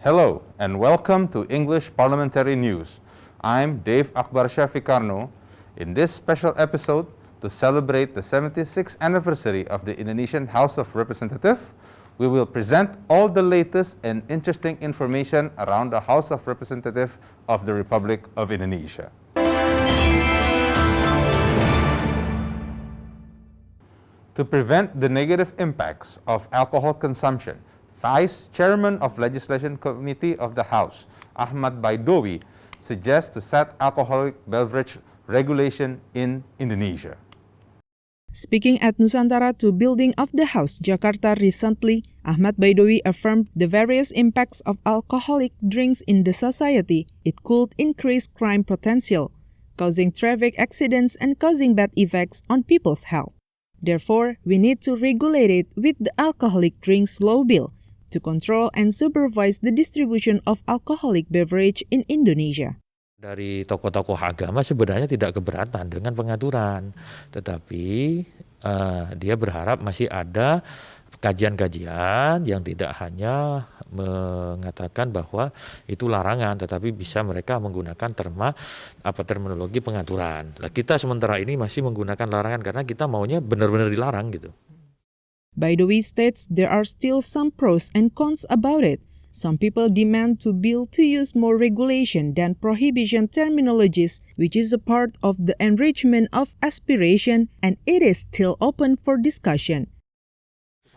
Hello and welcome to English Parliamentary News. I'm Dave Akbar Syafikarno. In this special episode, to celebrate the 76th anniversary of the Indonesian House of Representatives, we will present all the latest and interesting information around the House of Representatives of the Republic of Indonesia. To prevent the negative impacts of alcohol consumption, Vice Chairman of Legislation Committee of the House, Ahmad Baidowi, suggests to set alcoholic beverage regulation in Indonesia. Speaking at Nusantara II Building of the House, Jakarta recently, Ahmad Baidowi affirmed the various impacts of alcoholic drinks in the society. It could increase crime potential, causing traffic accidents and causing bad effects on people's health. Therefore, we need to regulate it with the Alcoholic Drinks Law Bill to control and supervise the distribution of alcoholic beverage in Indonesia. Dari tokoh-tokoh agama sebenarnya tidak keberatan dengan pengaturan, tetapi dia berharap masih ada kajian-kajian yang tidak hanya mengatakan bahwa itu larangan, tetapi bisa mereka menggunakan terminologi pengaturan. Nah, kita sementara ini masih menggunakan larangan karena kita maunya benar-benar dilarang gitu. Baidowi states there are still some pros and cons about it. Some people demand to bill to use more regulation than prohibition terminologies, which is a part of the enrichment of aspiration, and it is still open for discussion.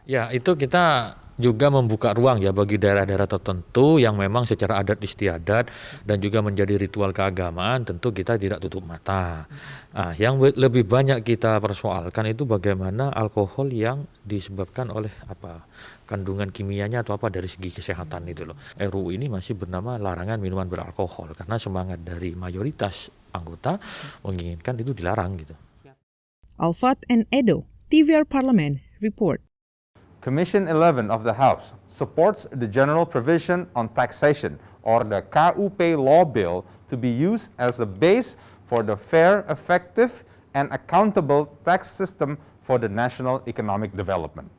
Ya, itu kita juga membuka ruang ya bagi daerah-daerah tertentu yang memang secara adat istiadat dan juga menjadi ritual keagamaan, tentu kita tidak tutup mata. Yang lebih banyak kita persoalkan itu bagaimana alkohol yang disebabkan oleh kandungan kimianya atau dari segi kesehatan itu loh. RUU ini masih bernama larangan minuman beralkohol karena semangat dari mayoritas anggota menginginkan itu dilarang gitu. Alfat and Edo, TVR Parliament, report. Commission 11 of the House supports the General Provision on Taxation, or the KUP Law Bill, to be used as a base for the fair, effective, and accountable tax system for the national economic development.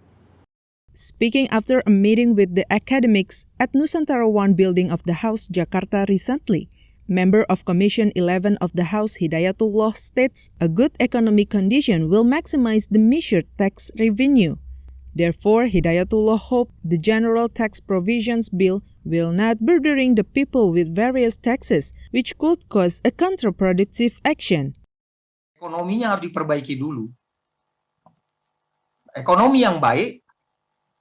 Speaking after a meeting with the academics at Nusantara I Building of the House, Jakarta recently, member of Commission 11 of the House, Hidayatullah, states a good economic condition will maximize the measured tax revenue. Therefore, Hidayatullah hoped the General Tax Provisions Bill will not burden the people with various taxes, which could cause a counterproductive action. Ekonominya harus diperbaiki dulu. Ekonomi yang baik,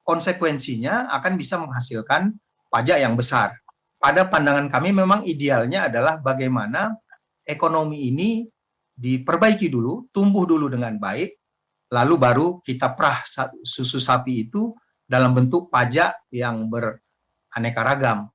konsekuensinya akan bisa menghasilkan pajak yang besar. Pada pandangan kami memang idealnya adalah bagaimana ekonomi ini diperbaiki dulu, tumbuh dulu dengan baik, lalu baru kita perah susu sapi itu dalam bentuk pajak yang beraneka ragam.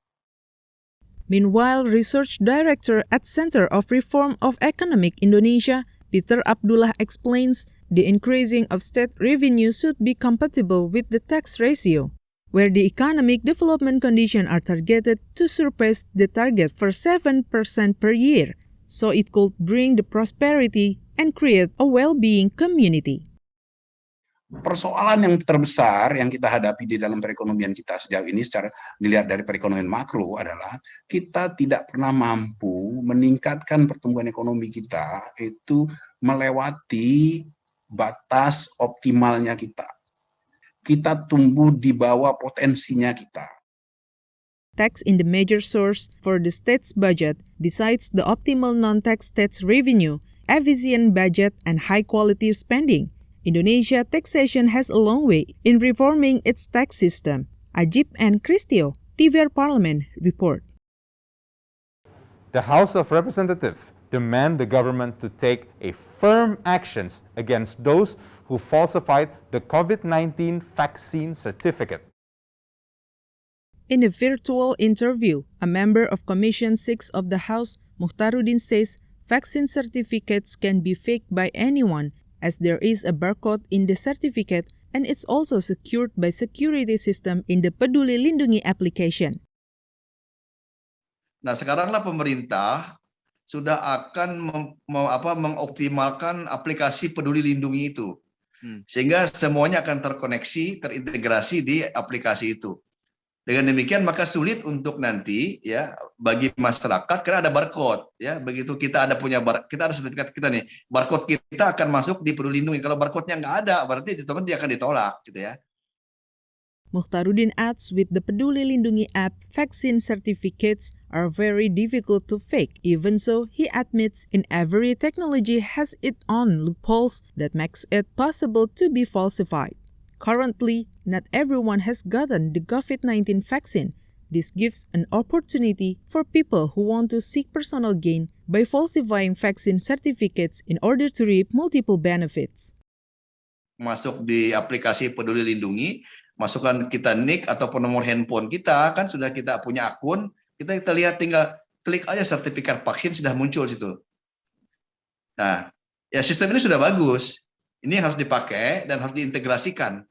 Meanwhile, Research Director at Center of Reform of Economic Indonesia, Peter Abdullah, explains the increasing of state revenue should be compatible with the tax ratio, where the economic development conditions are targeted to surpass the target for 7% per year, so it could bring the prosperity and create a well-being community. Persoalan yang terbesar yang kita hadapi di dalam perekonomian kita sejauh ini secara dilihat dari perekonomian makro adalah kita tidak pernah mampu meningkatkan pertumbuhan ekonomi kita itu melewati batas optimalnya kita. Kita tumbuh di bawah potensinya kita. Tax in the major source for the state's budget, besides the optimal non-tax tax revenue, efficient budget, and high-quality spending. Indonesia taxation has a long way in reforming its tax system. Ajib and Christio, TVR Parliament, report. The House of Representatives demand the government to take a firm actions against those who falsified the COVID-19 vaccine certificate. In a virtual interview, a member of Commission 6 of the House, Muhtarudin, says vaccine certificates can be faked by anyone as there is a barcode in the certificate and it's also secured by security system in the Peduli Lindungi application. Nah, sekaranglah pemerintah sudah akan mengoptimalkan aplikasi Peduli Lindungi itu. Sehingga semuanya akan terkoneksi, terintegrasi di aplikasi itu. Dengan demikian maka sulit untuk nanti ya bagi masyarakat karena ada barcode ya. Begitu kita kita ada sertifikat kita nih, barcode kita akan masuk di Peduli Lindungi. Kalau barcode-nya nggak ada, berarti dia akan ditolak gitu ya. Mukhtaruddin adds with the Peduli Lindungi app, vaccine certificates are very difficult to fake. Even so, he admits in every technology has its own loopholes that makes it possible to be falsified. Currently, not everyone has gotten the COVID-19 vaccine. This gives an opportunity for people who want to seek personal gain by falsifying vaccine certificates in order to reap multiple benefits. Masuk di aplikasi Peduli Lindungi, masukkan kita NIK ataupun nomor handphone kita, kan sudah kita punya akun, kita lihat tinggal klik aja sertifikat vaksin sudah muncul situ. Nah, ya sistem ini sudah bagus. Ini yang harus dipakai dan harus diintegrasikan.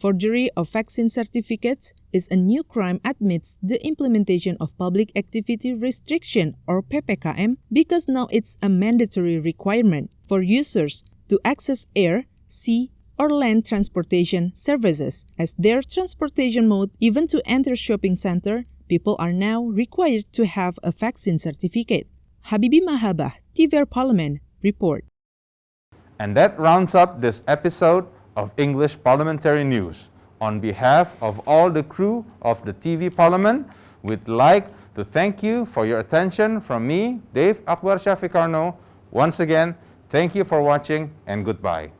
Forgery of vaccine certificates is a new crime amidst the implementation of Public Activity Restriction or PPKM because now it's a mandatory requirement for users to access air, sea, or land transportation services as their transportation mode. Even to enter shopping center, people are now required to have a vaccine certificate. Habibi Mahabah, TVR Parliament, report. And that rounds up this episode of English Parliamentary News. On behalf of all the crew of the TV Parliament, we'd like to thank you for your attention from me, Dave Akbar Shafiqarno. Once again, thank you for watching and goodbye.